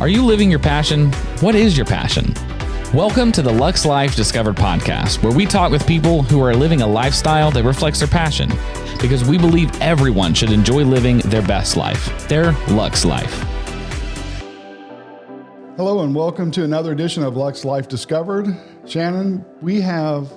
Are you living your passion? What is your passion? Welcome to the Lux Life Discovered podcast, where we talk with people who are living a lifestyle that reflects their passion, because we believe everyone should enjoy living their best life, their Lux Life. Hello and welcome to another edition of Lux Life Discovered. Shannon, we have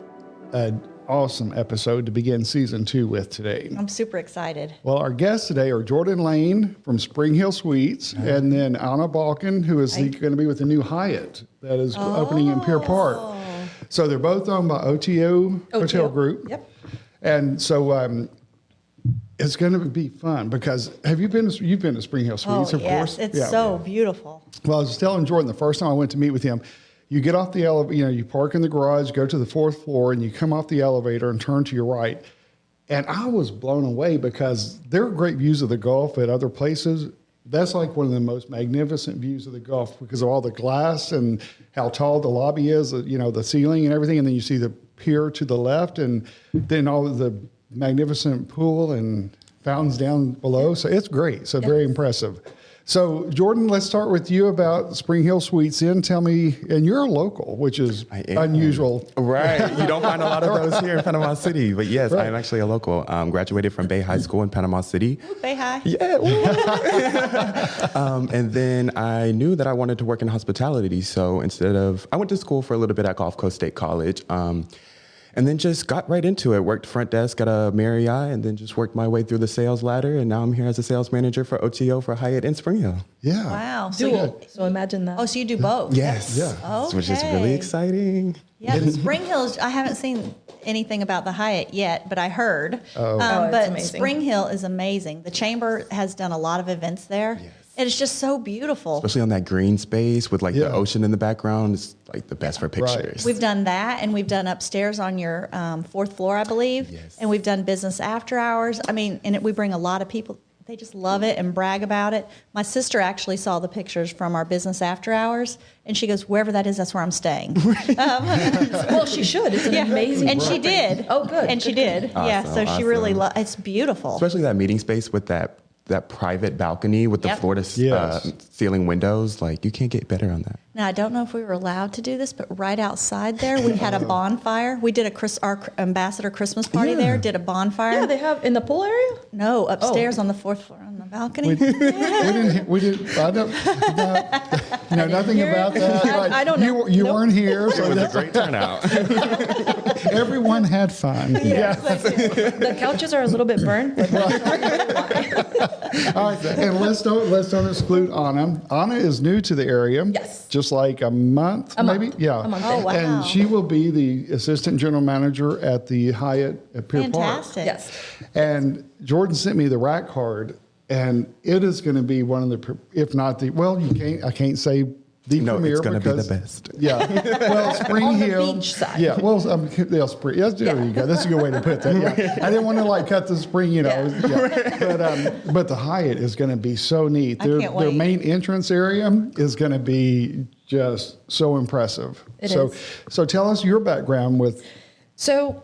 an awesome episode to begin season 2 with today. I'm super excited. Well, our guests today are Jordan Lane from Springhill Suites, and then Anna Balkan, who is going to be with the new Hyatt that is opening in Pier Park. So they're both owned by OTO Hotel Group. Yep. And so it's going to be fun because you've been to Springhill Suites, of course? It's so beautiful. Well, I was telling Jordan the first time I went to meet with him, you get off the elevator, you park in the garage, go to the 4th floor, and you come off the elevator and turn to your right. And I was blown away because there are great views of the Gulf at other places. That's like one of the most magnificent views of the Gulf because of all the glass and how tall the lobby is, the ceiling and everything. And then you see the pier to the left and then all of the magnificent pool and fountains down below. So it's great. So very impressive. So, Jordan, let's start with you about Springhill Suites Inn. Tell me, and you're a local, which is unusual. Right. You don't find a lot of those here in Panama City. But yes, I am actually a local. Graduated from Bay High School in Panama City. Ooh, Bay High. Yeah. And then I knew that I wanted to work in hospitality. So I went to school for a little bit at Gulf Coast State College. And then just got right into it. Worked front desk at a Marriott and then just worked my way through the sales ladder. And now I'm here as a sales manager for OTO for Hyatt in Springhill. Yeah. Wow. So imagine that. Oh, so you do both? Yes. Yeah. Okay. Which is really exciting. Yeah, the Springhill, I haven't seen anything about the Hyatt yet, but I heard. It's But amazing. Springhill is amazing. The Chamber has done a lot of events there. Yes. And it's just so beautiful. Especially on that green space with the ocean in the background. It's like the best for pictures. We've done that, and we've done upstairs on your 4th floor, I believe. Yes. And we've done business after hours. I mean, and we bring a lot of people. They just love it and brag about it. My sister actually saw the pictures from our business after hours, and she goes, wherever that is, that's where I'm staying. Well, she should. It's an amazing. And she did. Oh, good. And she did. Yeah, so Awesome, she really awesome. it's beautiful. Especially that meeting space with that private balcony with the Yep. floor to ceiling windows. Like, you can't get better on that. Now, I don't know if we were allowed to do this, but right outside there, we had a bonfire. We did our ambassador Christmas party there, did a bonfire. Yeah, they have in the pool area. No, upstairs on the 4th floor on the balcony. We didn't, I don't, no, nothing about that. Right. I don't know. You weren't here, It so was a great turnout. everyone had fun. Yeah. The couches are a little bit burned, but All right, and let's don't exclude Anna. Anna is new to the area. Yes. Just like a month, maybe? Yeah. A month. Oh, wow. And she will be the assistant general manager at the Hyatt at Pier Park. Fantastic. yes. And Jordan sent me the rack card, and it is going to be one of the, if not the, I can't say the No, premier it's going to be the because- best. Yeah. Well, Springhill. beach side. Yeah. Well, there you go. That's a good way to put that. Yeah. I didn't want to cut the spring, Yeah. But the Hyatt is going to be so neat. I can't Their wait. main entrance area is going to be just so impressive. It is. So tell us your background with. So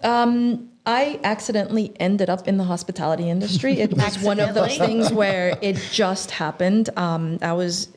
I accidentally ended up in the hospitality industry. It was one of those things where it just happened. I was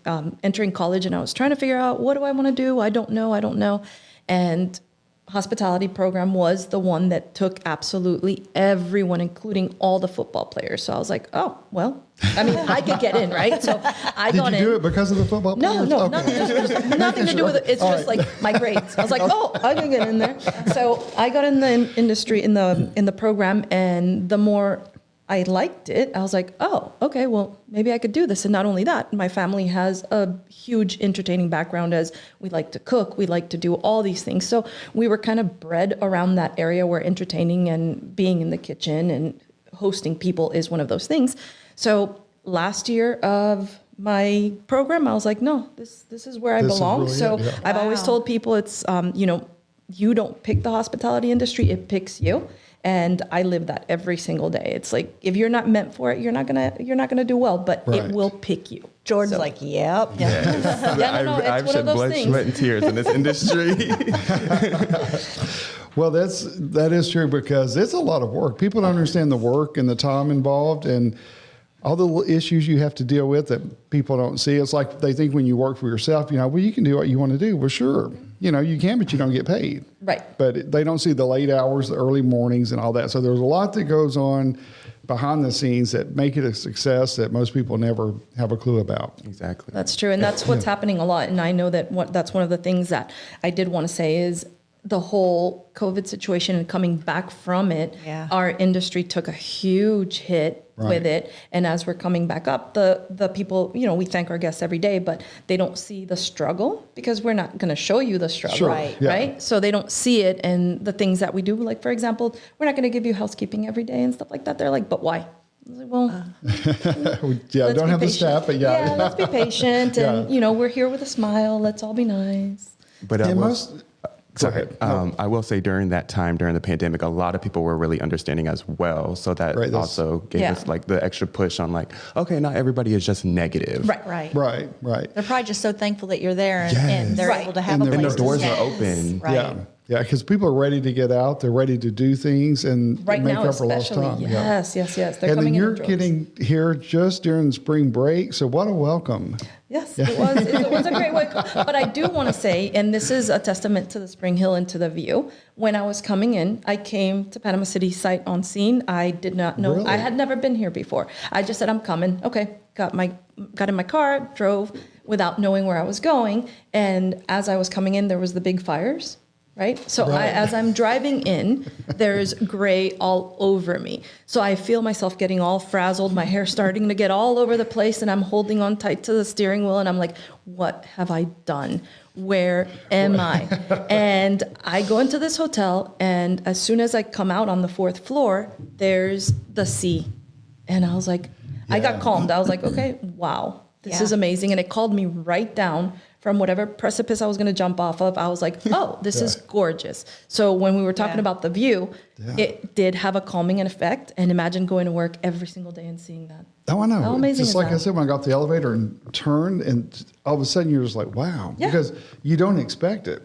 entering college and I was trying to figure out, what do I want to do? I don't know. And hospitality program was the one that took absolutely everyone, including all the football players. So I was like, oh, well, I mean, I could get in, right? So I got in. Did you do it because of the football players? No, Okay. just nothing to do with it. It's just like my grades. I was like, oh, I can get in there. So I got in the industry in the program, and the more I liked it, I was like, oh, okay, well, maybe I could do this. And not only that, my family has a huge entertaining background, as we like to cook, we like to do all these things. So we were kind of bred around that area where entertaining and being in the kitchen and hosting people is one of those things. So last year of my program, I was like, no, this is where I This is belong. really So it, yeah. I've always told people it's, you don't pick the hospitality industry, it picks you. And I live that every single day. It's like, if you're not meant for it, you're not gonna do well, but Right. it will pick you. Jordan's like, yep. No, it's I've one shed of those blood, things. sweat, and tears in this industry. Well, that is true because it's a lot of work. People don't understand the work and the time involved. And all the little issues you have to deal with that people don't see. It's like they think when you work for yourself, well, you can do what you want to do. Well, sure, you can, but you don't get paid. Right. But they don't see the late hours, the early mornings, and all that. So there's a lot that goes on behind the scenes that make it a success that most people never have a clue about. Exactly. That's true. And that's what's happening a lot. And I know that that's one of the things that I did want to say is the whole COVID situation and coming back from it, our industry took a huge hit with it. And as we're coming back up, the people, we thank our guests every day, but they don't see the struggle because we're not going to show you the struggle. Sure. Right? So they don't see it and the things that we do. Like, for example, we're not going to give you housekeeping every day and stuff like that. They're like, but why? I was like, well, don't have the staff, but let's be patient. And, we're here with a smile. Let's all be nice. But Go ahead. I will say during that time, during the pandemic, a lot of people were really understanding as well. So that also gave us like the extra push on like, okay, not everybody is just negative. Right. Right. They're probably just so thankful that you're there and they're able to have a place And the doors to are open. Right. Yeah, because people are ready to get out. They're ready to do things and Right make now, up for lost especially. time. Yes. They're And then coming you're in droves. getting here just during spring break. So what a welcome. Yes, it was. It was a great way. But I do want to say, and this is a testament to the Springhill and to the view. When I was coming in, I came to Panama City site on scene. I did not know. Really? I had never been here before. I just said, I'm coming. Okay, got in my car, drove without knowing where I was going. And as I was coming in, there was the big fires. Right? So as I'm driving in, there's gray all over me. So I feel myself getting all frazzled, my hair starting to get all over the place, and I'm holding on tight to the steering wheel, and I'm like, what have I done? Where am I? And I go into this hotel, and as soon as I come out on the 4th floor, there's the sea. And I was like, I got calmed. I was like, okay, wow, this is amazing. And it called me right down from whatever precipice I was going to jump off of. I was like, oh, this is gorgeous. So when we were talking about the view, it did have a calming effect. And imagine going to work every single day and seeing that. Oh, I know. How amazing just is like that? I said, when I got the elevator and turned, and all of a sudden you're just like, wow. Yeah. Because you don't expect it.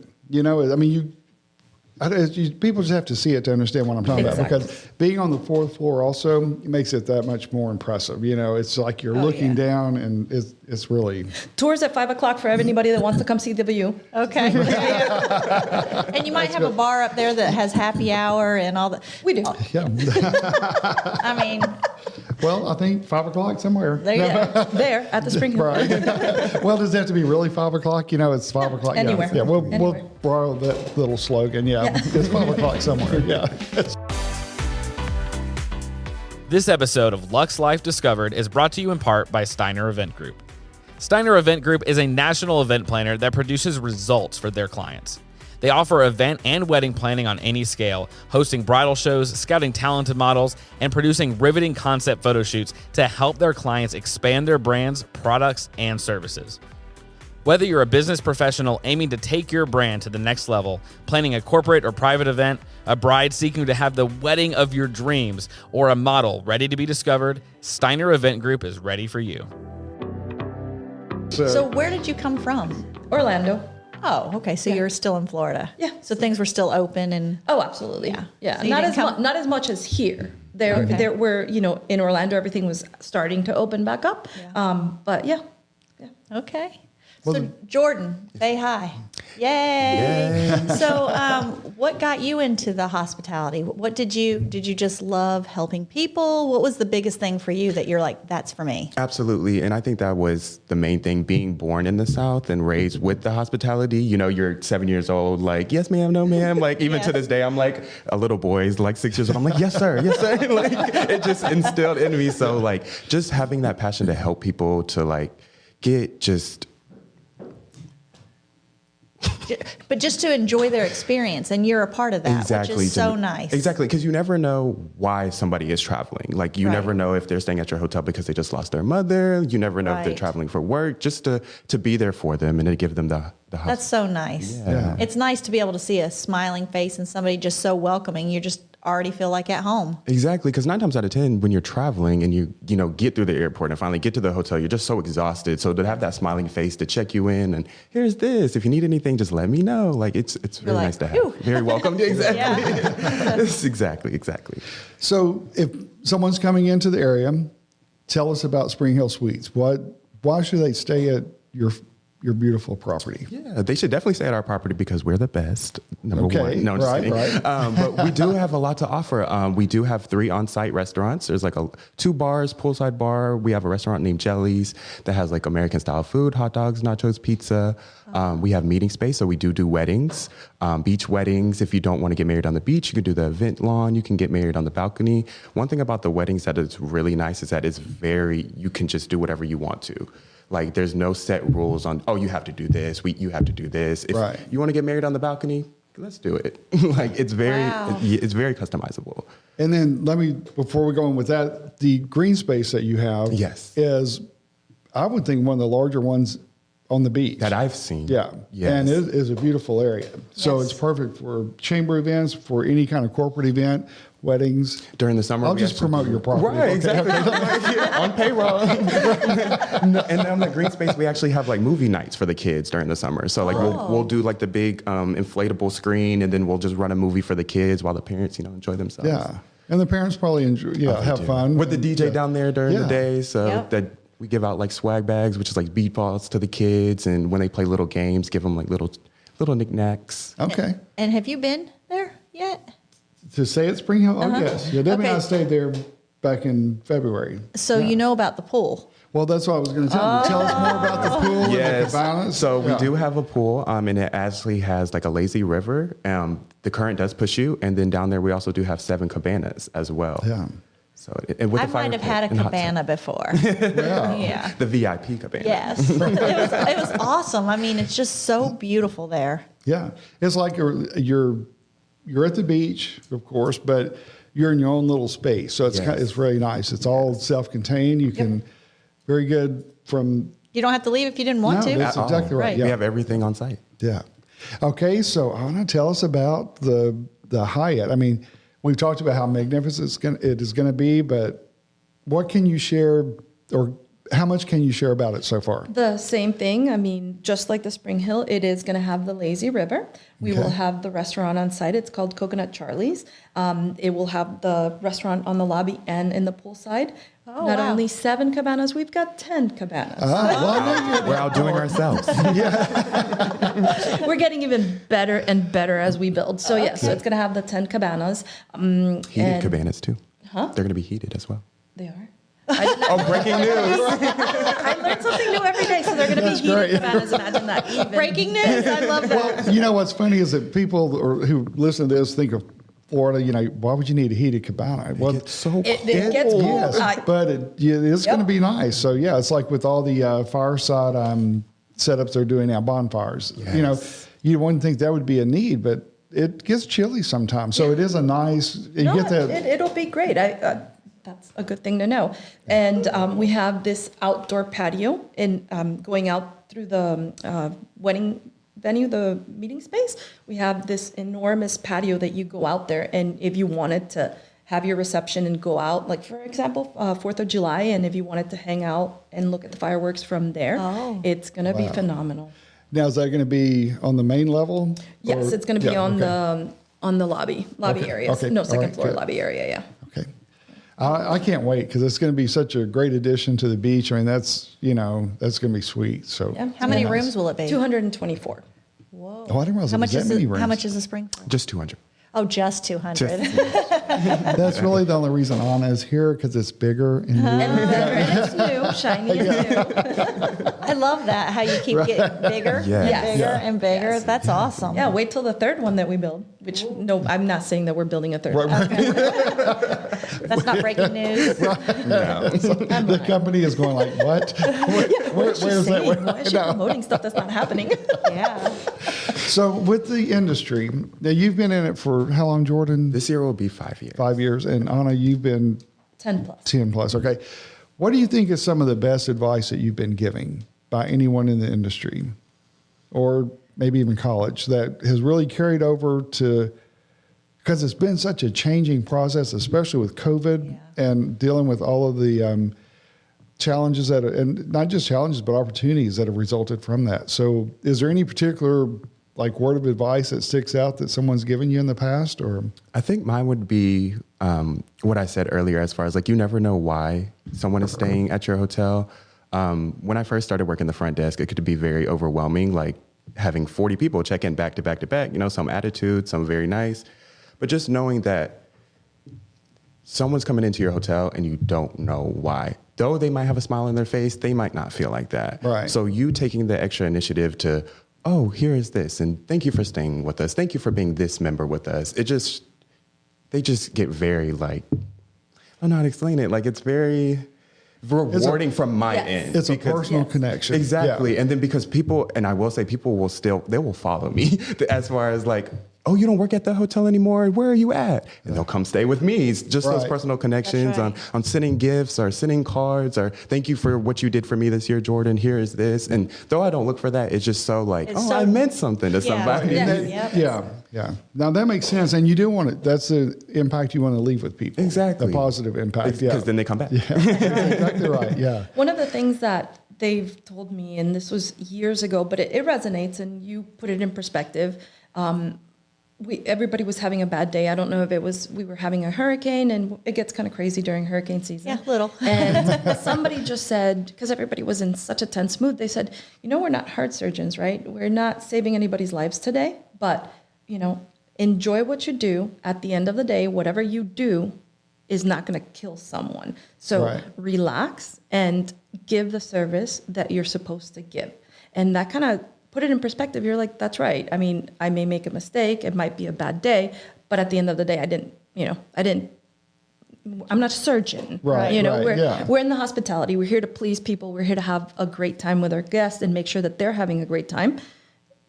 People just have to see it to understand what I'm talking about. Because being on the 4th floor also makes it that much more impressive. It's like you're looking down, and it's really... Tours at 5:00 for anybody that wants to come see the view. Okay. And you might have a bar up there that has happy hour and all that. We do. Yeah. I mean, Well, I think 5 o'clock somewhere. there you go. There at the Springhill. Right. Well, does it have to be really 5 o'clock? It's 5 o'clock. anywhere. Yeah, we'll Anywhere. borrow that little slogan. Yeah, it's 5 o'clock somewhere. Yeah. This episode of Lux Life Discovered is brought to you in part by Steiner Event Group. Steiner Event Group is a national event planner that produces results for their clients. They offer event and wedding planning on any scale, hosting bridal shows, scouting talented models, and producing riveting concept photo shoots to help their clients expand their brands, products, and services. Whether you're a business professional aiming to take your brand to the next level, planning a corporate or private event, a bride seeking to have the wedding of your dreams, or a model ready to be discovered, Steiner Event Group is ready for you. so where did you come from? Orlando. Oh, okay. So you're still in Florida. Yeah. So things were still open and... Oh, absolutely. Yeah. So you not didn't not as much as here. There were, in Orlando, everything was starting to open back up. Yeah. But yeah. Okay. So Jordan, say hi. Yay. So what got you into the hospitality? What did you just love helping people? What was the biggest thing for you that you're like, that's for me? Absolutely. And I think that was the main thing, being born in the South and raised with the hospitality. You're 7 years old, like, yes, ma'am, no, ma'am. Like, even to this day, I'm like, a little boy is like 6 years old. I'm like, yes, sir. Yes, sir. Like, it just instilled in me. So, like, just having that passion to help people to, like, get just... But just to enjoy their experience, and you're a part of that, Exactly. which is so nice. Exactly, because you never know why somebody is traveling. Like, you never know if they're staying at your hotel because they just lost their mother. You never know if they're traveling for work, just to be there for them and to give them the hospital. That's so nice. Yeah. It's nice to be able to see a smiling face and somebody just so welcoming. You just already feel like at home. Exactly, because 9 times out of 10, when you're traveling and you get through the airport and finally get to the hotel, you're just so exhausted. So to have that smiling face to check you in and here's this, if you need anything, just let me know. Like, it's very like, nice to have. "Phew." Very welcome. Exactly. Yeah. Exactly. So if someone's coming into the area tell us about Springhill Suites. Why should they stay at your beautiful property? Yeah, they should definitely stay at our property because we're the best. Number Okay, one. No, I'm just kidding. right. But we do have a lot to offer. We do have 3 on-site restaurants. There's like 2 bars, poolside bar. We have a restaurant named Jellies that has like American style food, hot dogs, nachos, pizza. We have meeting space, so we do weddings, beach weddings. If you don't want to get married on the beach, you can do the event lawn. You can get married on the balcony. One thing about the weddings that is really nice is that you can just do whatever you want to. Like there's no set rules on, you have to do this, you have to do this. If you want to get married on the balcony, let's do it. Like it's very customizable. And then before we go on with that, the green space that you have is, I would think, one of the larger ones on the beach. That I've seen. Yeah. Yes. And it is a beautiful area. So it's perfect for chamber events, for any kind of corporate event, weddings. During the summer, I'll just promote your property. Right, exactly. On payroll. And on the green space, we actually have like movie nights for the kids during the summer. So like we'll do like the big inflatable screen, and then we'll just run a movie for the kids while the parents, enjoy themselves. Yeah. And the parents probably enjoy, have fun. With the DJ down there during the day. So that we give out like swag bags, which is like beat balls to the kids. And when they play little games, give them like little knickknacks. Okay. And have you been there yet? To stay at Springhill? Oh, yes. Yeah, Debbie and I stayed there back in February. So you know about the pool. Well, that's what I was going to tell you. Tell us more about the pool and the cabanas. So we do have a pool, and it actually has like a lazy river. The current does push you, and then down there we also do have 7 cabanas as well. Yeah. So and with I might have had a cabana before. Yeah. The VIP cabana. Yes. It was awesome. I mean, it's just so beautiful there. Yeah. It's like you're at the beach, of course, but you're in your own little space. So it's really nice. It's all self-contained. You can very good from. You don't have to leave if you didn't want to. That's exactly right. We have everything on site. Yeah. Okay. So I want to tell us about the Hyatt. I mean, we've talked about how magnificent it is going to be, but what can you share, or how much can you share about it so far? The same thing. I mean, just like the Springhill, it is going to have the lazy river. We will have the restaurant on site. It's called Coconut Charlie's. It will have the restaurant on the lobby and in the poolside. Not only 7 cabanas, we've got 10 cabanas. We're outdoing ourselves. We're getting even better and better as we build. So so it's going to have the 10 cabanas. Heated cabanas too. Huh? They're going to be heated as well. They are. Breaking news. I learn something new every day, so they're going to be heated cabanas. Imagine that. Even. Breaking news. I love that. Well, what's funny is that people who listen to this think of Florida, why would you need a heated cabana? Well, It gets so cold. It gets cold. Yes, but it's going to be nice. So, it's like with all the fireside setups they're doing now, bonfires. Yes. You wouldn't think that would be a need, but it gets chilly sometimes. So it is a nice, get that. It'll be great. That's a good thing to know. And we have this outdoor patio going out through the wedding venue, the meeting space. We have this enormous patio that you go out there, and if you wanted to have your reception and go out, like for example, 4th of July, and if you wanted to hang out and look at the fireworks from there, it's going to be phenomenal. Now, is that going to be on the main level? Yes, it's going to be on the lobby area. Okay. No, second floor good. lobby area, yeah. Okay. I can't wait because it's going to be such a great addition to the beach. I mean, that's going to be sweet. So, How many rooms will it be? 224. Whoa. I didn't realize How it much was that many rooms. How much is the spring? Just 200. Oh, just 200. That's really the only reason Anna is here, because it's bigger and newer. And it's new, shiny and new. I love that, how you keep getting bigger and Yes. bigger and bigger. Yes. That's awesome. Yeah, wait till the third one that we build, which, no, I'm not saying that we're building a third one. That's not breaking news. The company is going like, what? Where is that? Why is she promoting stuff that's not happening? Yeah. So with the industry, now you've been in it for how long, Jordan? This year will be 5 years. 5 years. And Anna, you've been 10 plus. 10 plus. Okay. What do you think is some of the best advice that you've been giving by anyone in the industry, or maybe even college, that has really carried over to, because it's been such a changing process, especially with COVID and dealing with all of the challenges and not just challenges, but opportunities that have resulted from that. So is there any particular like word of advice that sticks out that someone's given you in the past? Or I think mine would be what I said earlier, as far as like, you never know why someone is staying at your hotel. When I first started working the front desk, it could be very overwhelming, like having 40 people check in back to back to back, some attitude, some very nice. But just knowing that someone's coming into your hotel and you don't know why. Though they might have a smile on their face, they might not feel like that. Right. So you taking the extra initiative to, oh, here is this, and thank you for staying with us. Thank you for being this member with us. They just get very like, I don't know how to explain it. Like, it's very rewarding from my end. it's a personal connection. Exactly. Yeah. And then because people, and I will say people will still, they will follow me as far as like, oh, you don't work at the hotel anymore? Where are you at? And they'll come stay with me. It's just those personal connections. Right. I'm sending gifts or sending cards or thank you for what you did for me this year, Jordan. Here is this. And though I don't look for that, it's just so like, I meant something to somebody. Yeah. Now that makes sense. And you do want it. That's the impact you want to leave with people. Exactly. The positive impact. Because then they come back. Yeah. That's exactly right. Yeah. One of the things that they've told me, and this was years ago, but it resonates, and you put it in perspective. Everybody was having a bad day. I don't know if it was, we were having a hurricane, and it gets kind of crazy during hurricane season. Yeah, little. And somebody just said, because everybody was in such a tense mood, they said, we're not heart surgeons, right? We're not saving anybody's lives today, but, enjoy what you do. At the end of the day, whatever you do is not going to kill someone. So relax and give the service that you're supposed to give. And that kind of put it in perspective. You're like, that's right. I mean, I may make a mistake. It might be a bad day, but at the end of the day, I'm not a surgeon. Right. We're in the hospitality. We're here to please people. We're here to have a great time with our guests and make sure that they're having a great time.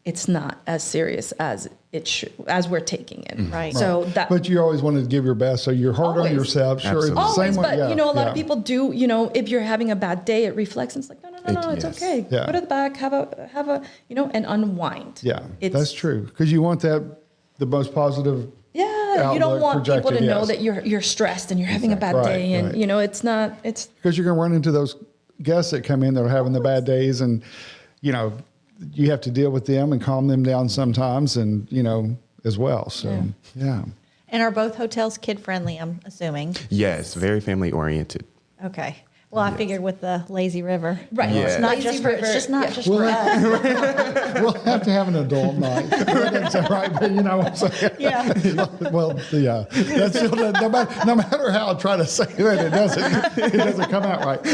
It's not as serious as it should, as we're taking it. Right. So But you always wanted to give your best, so you're hard on yourself. Sure, it's the always, same way. but a lot of people do. If you're having a bad day, it reflects. And it's like, no, it's okay. Yeah. Go to the back, have a, and unwind. Yeah, that's true. Because you want the most positive. Yeah, you don't want people to know that you're stressed and you're having a bad day, and it's not. It's because you're going to run into those guests that come in that are having the bad days, and you have to deal with them and calm them down sometimes, and as well. So yeah. And are both hotels kid friendly? I'm assuming. Yes, very family oriented. Okay. Well, I figured with the lazy river, right? Yeah. It's not Lazy just for, river, it's just not just We'll for us. We'll have to have an adult night. That's right. But you know what I'm saying? Yeah. Well, yeah. That's still, no matter how I try to say that, it doesn't come out right.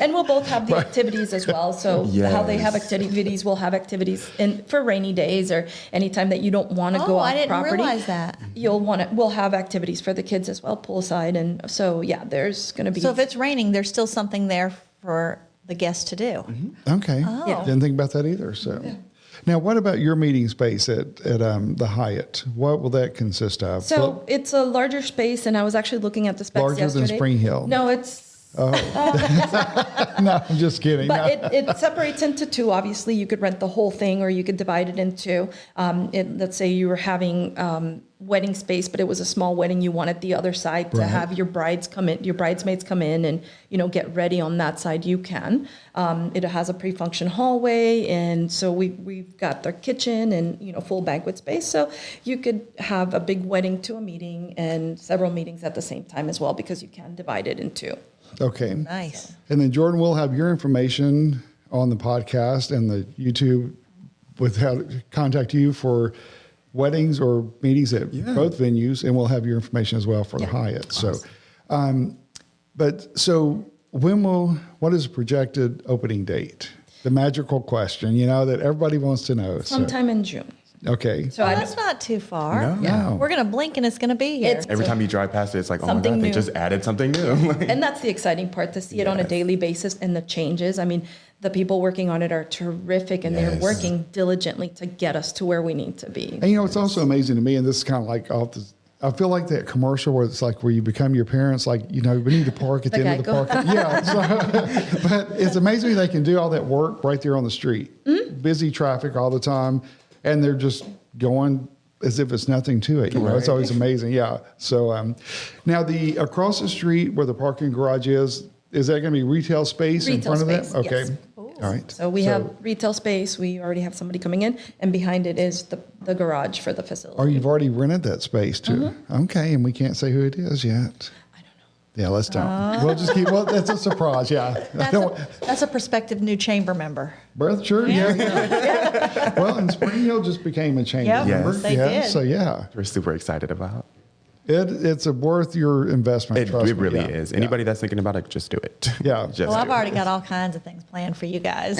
And we'll both have the activities as well. So how they have activities, we'll have activities for rainy days or anytime that you don't want to go off I didn't property. realize that. We'll have activities for the kids as well, poolside, and so there's going to be. So if it's raining, there's still something there for the guests to do. Mm-hmm. Okay. Oh. Didn't think about that either. So, now what about your meeting space at the Hyatt? What will that consist of? So it's a larger space, and I was actually looking at the specs larger yesterday. than Springhill? No, it's. Oh. No, I'm just kidding. But it separates into two. Obviously, you could rent the whole thing, or you could divide it into. Let's say you were having wedding space, but it was a small wedding. You wanted the other side to have your bridesmaids come in, and get ready on that side. You can. It has a pre-function hallway, and so we've got their kitchen and full banquet space. So you could have a big wedding to a meeting and several meetings at the same time as well, because you can divide it into. Okay. Nice. And then Jordan will have your information on the podcast and the YouTube with how to contact you for weddings or meetings at both venues, and we'll have your information as well for the Hyatt. Awesome. So, what is the projected opening date? The magical question, that everybody wants to know. Sometime in June. Okay. So that's not too far. No. We're going to blink and it's going to be here. Every time you drive past it, it's like, oh my Something God, they new. just added something new. And that's the exciting part, to see it on a daily basis and the changes. I mean, the people working on it are terrific, and they're working diligently to get us to where we need to be. And it's also amazing to me, and this is kind of like I feel like that commercial where it's like where you become your parents, like, we need to park at the end of the park. Yeah. So, but it's amazing they can do all that work right there on the street. Mm-hmm. Busy traffic all the time, and they're just going as if it's nothing to it. It's always amazing. Yeah. So now the across the street where the parking garage is that going to be retail space in front of that? Okay. Yes. All right. So we have retail space. We already have somebody coming in, and behind it is the garage for the facility. Or you've already rented that space too. Okay, and we can't say who it is yet. Yeah, let's don't. We'll just keep. Well, that's a surprise. Yeah, That's a prospective new chamber member. Breath, sure. Yeah. Well, and Spring Hill just became a chamber Yep, member. they did. So yeah, We're super excited about. it's worth your investment. It really is. Anybody that's thinking about it, just do it. Yeah. Just Well, I've do it. already got all kinds of things planned for you guys.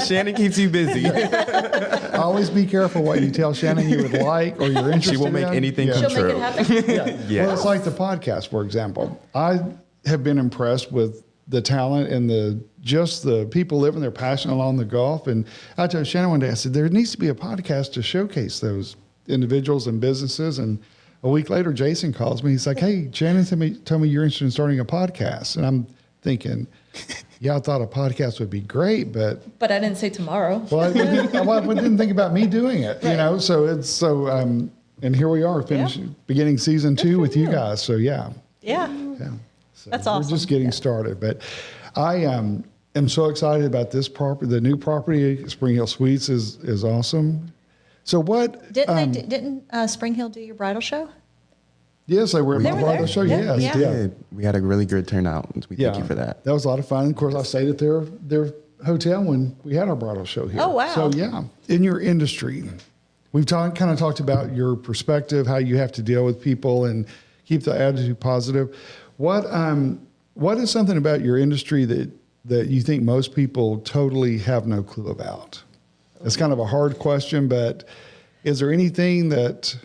Shannon keeps you busy. Always be careful what you tell Shannon you would like or you're interested in. She will make anything come She'll true. make it happen. Yes. Well, it's like the podcast, for example. I have been impressed with the talent and the people living their passion along the Gulf. And I told Shannon one day, I said, there needs to be a podcast to showcase those individuals and businesses. And a week later, Jason calls me. He's like, hey, Shannon told me you're interested in starting a podcast. And I'm thinking, yeah, I thought a podcast would be great, but But I didn't say tomorrow. well, I didn't think about me doing it, you know. So it's and here we are, beginning season 2 with you guys. So yeah. Yeah. So That's awesome. We're just getting started, but I am so excited about this property. The new property, Springhill Suites, is awesome. So what? Didn't Springhill do your bridal show? Yes, they were at They my were bridal there. show. Yeah. Yes, Yeah. yeah. We had a really good turnout. We thank you for that. That was a lot of fun. Of course, I stayed at their hotel when we had our bridal show here. Oh, wow. So yeah, in your industry, we've kind of talked about your perspective, how you have to deal with people and keep the attitude positive. What is something about your industry that you think most people totally have no clue about? It's kind of a hard question, but is there anything that,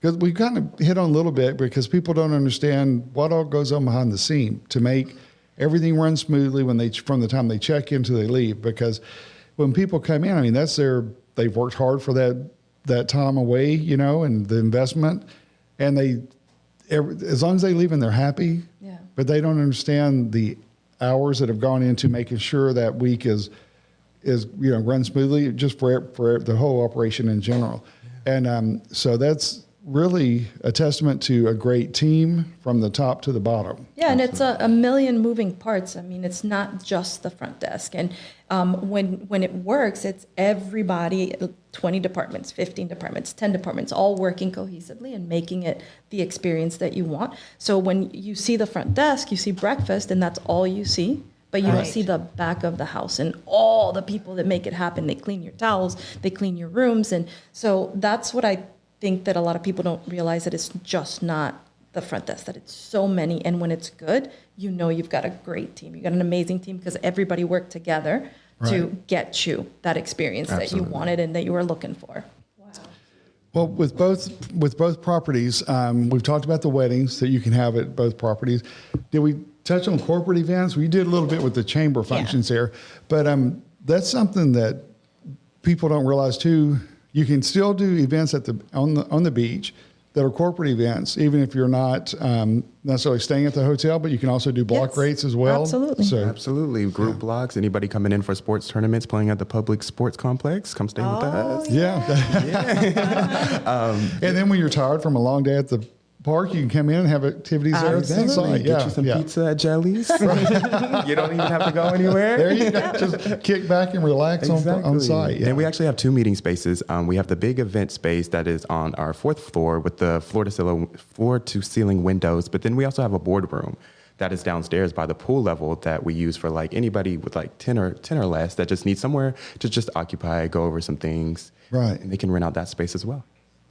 because we kind of hit on a little bit, because people don't understand what all goes on behind the scene to make everything run smoothly from the time they check in to they leave. Because when people come in, I mean, they've worked hard for that time away, you know, and the investment, and as long as they leave and they're happy, but they don't understand the hours that have gone into making sure that week is run smoothly, just for the whole operation in general. And so that's really a testament to a great team from the top to the bottom. Yeah, and it's a million moving parts. I mean, it's not just the front desk. And when it works, it's everybody, 20 departments, 15 departments, 10 departments, all working cohesively and making it the experience that you want. So when you see the front desk, you see breakfast, and that's all you see. But you don't see the back of the house and all the people that make it happen. They clean your towels, they clean your rooms. And so that's what I think that a lot of people don't realize, that it's just not the front desk, that it's so many. And when it's good, you know you've got a great team. You've got an amazing team because everybody worked together to get you that experience that you wanted and that you were looking for. Well, with both properties, we've talked about the weddings that you can have at both properties. Did we touch on corporate events? We did a little bit with the chamber functions there, but that's something that people don't realize too. You can still do events on the beach that are corporate events, even if you're not necessarily staying at the hotel, but you can also do block rates as well. Absolutely. So, Absolutely. Group blocks, anybody coming in for sports tournaments, playing at the public sports complex, come stay with us. yeah. And then when you're tired from a long day at the park, you can come in and have activities there. Exactly. Get you some pizza at Jelly's. You don't even have to go anywhere. There you go. Just kick back and relax on site. Yeah. And we actually have 2 meeting spaces. We have the big event space that is on our 4th floor with the floor to ceiling windows. But then we also have a boardroom that is downstairs by the pool level that we use for like anybody with like 10 or less that just needs somewhere to just occupy, go over some things. Right. And they can rent out that space as well.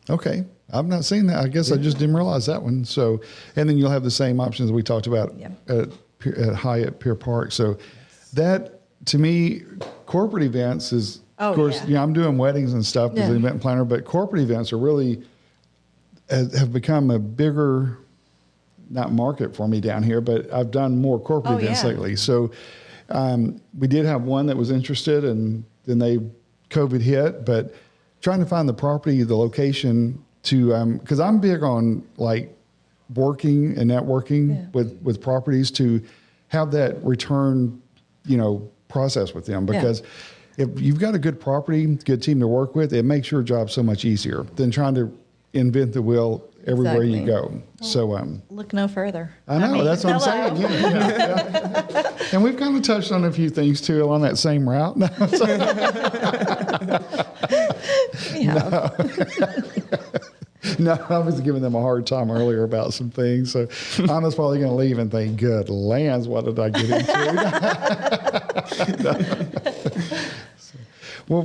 Okay. I've not seen that. I guess I just didn't realize that one. So, and then you'll have the same options we talked about at Hyatt Pier Park. So that, to me, corporate events is, of course, I'm doing weddings and stuff as an event planner, but corporate events are really, have become a bigger, not market for me down here, but I've done more corporate events lately. So we did have one that was interested, and then COVID hit, but trying to find the property, the location to, because I'm big on like working and networking with properties to have that return, process with them. Because if you've got a good property, good team to work with, it makes your job so much easier than trying to invent the wheel everywhere you Exactly. go. So, Look no further. I know, mean, that's what hello. I'm saying. Yeah. And we've kind of touched on a few things too along that same route. No, no, I was giving them a hard time earlier about some things. So Anna's probably going to leave and think, good lands, what did I get into? So, well,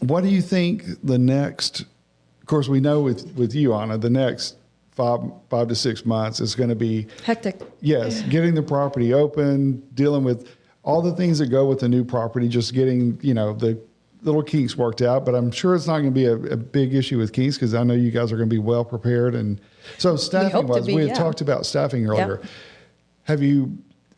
what do you think the next, of course, we know with you, Anna, the next 5 to 6 months is going to be Hectic. Yes, getting the property open, dealing with all the things that go with the new property, just getting, the little kinks worked out. But I'm sure it's not going to be a big issue with kinks because I know you guys are going to be well prepared. And so staffing-wise, we had talked about staffing earlier. Yep.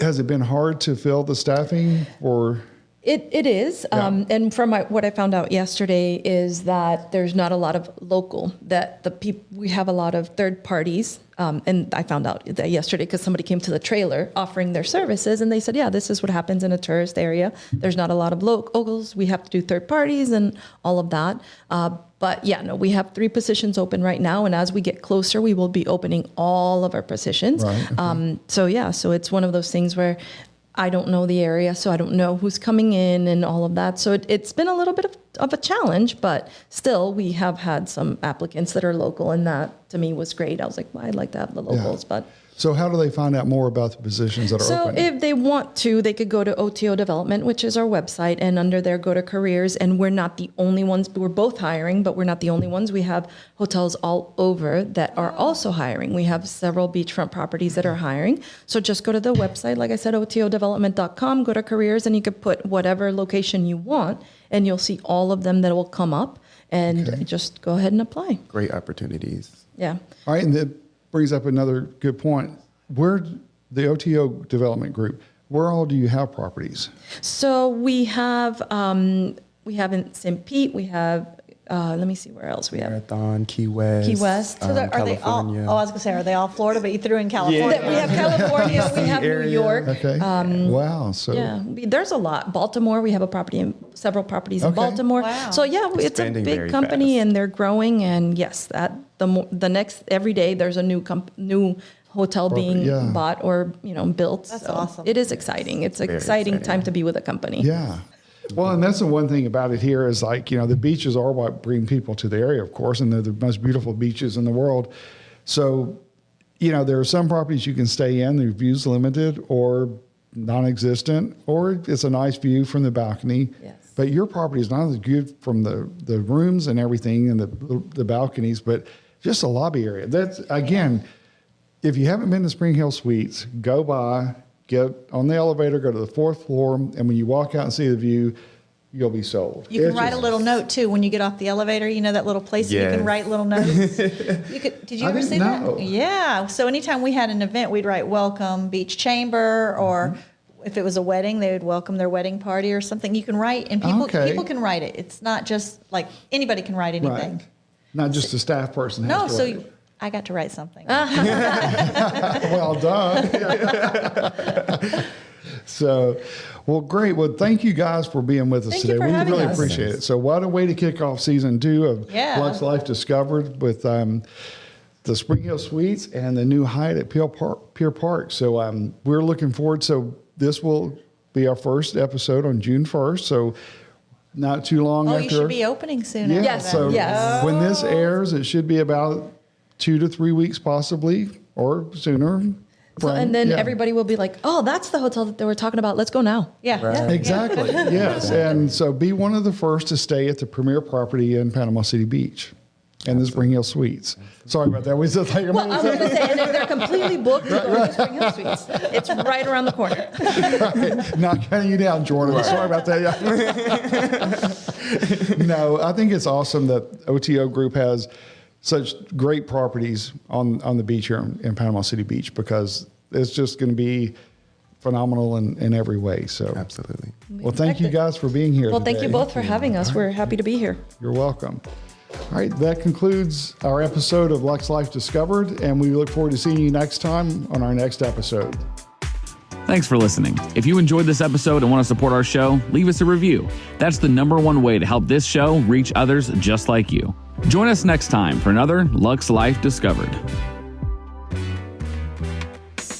Has it been hard to fill the staffing or? It is. Yeah. And from what I found out yesterday is that there's not a lot of local, that we have a lot of third parties. And I found out that yesterday because somebody came to the trailer offering their services and they said, yeah, this is what happens in a tourist area. There's not a lot of locals. We have to do third parties and all of that. But yeah, no, we have 3 positions open right now. And as we get closer, we will be opening all of our positions. Right, okay. So it's one of those things where I don't know the area, so I don't know who's coming in and all of that. So it's been a little bit of a challenge, but still we have had some applicants that are local, and that to me was great. I was like, well, I'd like to have the locals, but. So how do they find out more about the positions that are So open? if they want to, they could go to OTO Development, which is our website, and under there go to careers. And we're not the only ones. We're both hiring, but we're not the only ones. We have hotels all over that are also hiring. We have several beachfront properties that are hiring. So just go to the website, like I said, otodevelopment.com, go to careers, and you could put whatever location you want, and you'll see all of them that will come up. And just go ahead and apply. Great opportunities. Yeah. All right, and that brings up another good point. Where the OTO development group, where all do you have properties? So we have in St. Pete, we have, let me see where else we have. Marathon, Key West. Key West. So are they all? California. Oh, I was gonna say, are they all Florida? But you threw in California. We have California, we have New area. York. Okay. Wow. So Yeah, there's a lot. Baltimore, we have several properties in Okay. Baltimore. Wow. So yeah, it's a Expanding big very company fast. and they're growing. And yes, the next every day there's a new hotel being yeah. bought or built. That's So awesome. It is exciting. It's an Very exciting exciting. time to be with a company. yeah. Well, and that's the one thing about it here is like, the beaches are what bring people to the area, of course, and they're the most beautiful beaches in the world. So, there are some properties you can stay in, the view's limited or non-existent, or it's a nice view from the balcony. Yes. But your property is not as good from the rooms and everything and the balconies, but just a lobby area. That's, again, if you haven't been to Springhill Suites, go by, get on the elevator, go to the 4th floor, and when you walk out and see the view, you'll be sold. You can It's write a just- little note too when you get off the elevator. You know that little place that you Yes. can write little notes. Did you I ever didn't see know. that? Yeah. So anytime we had an event, we'd write "Welcome Beach Chamber," or if it was a wedding, they would welcome their wedding party or something. You can write, and people can write it. It's not just like anybody can write anything. Right. Not just a staff person. No. has to So write it. I got to write something. Well done. So, well, great. Well, thank you guys for being with us Thank you today. for We having really us. appreciate it. So, what a way to kick off season 2 of Yeah. Lux Life Discovered with the Springhill Suites and the new Hyatt at Pier Park. So, we're looking forward. So, this will be our first episode on June 1st. So, not too long Oh, after. you should be opening soon. Yeah. after Yes, that. So, yes. when this airs, it should be about 2 to 3 weeks, possibly, or sooner. So, and then Yeah. everybody will be like, oh, that's the hotel that they were talking about. Let's go now. Yeah. Right. Exactly. Yes. And so be one of the first to stay at the premier property in Panama City Beach and the Springhill Suites. Sorry about that. We just like, Well, I was going to say, and they're completely booked to go to Springhill Suites. It's right around the corner. not cutting you down, Jordan. Sorry about that. Yeah. No, I think it's awesome that OTO Group has such great properties on the beach here in Panama City Beach because it's just going to be phenomenal in every way. So, Absolutely. well, thank you guys for being here Well, today. thank you both for having us. We're happy to be here. You're welcome. All right, that concludes our episode of Lux Life Discovered, and we look forward to seeing you next time on our next episode. Thanks for listening. If you enjoyed this episode and want to support our show, leave us a review. That's the #1 way to help this show reach others just like you. Join us next time for another Lux Life Discovered.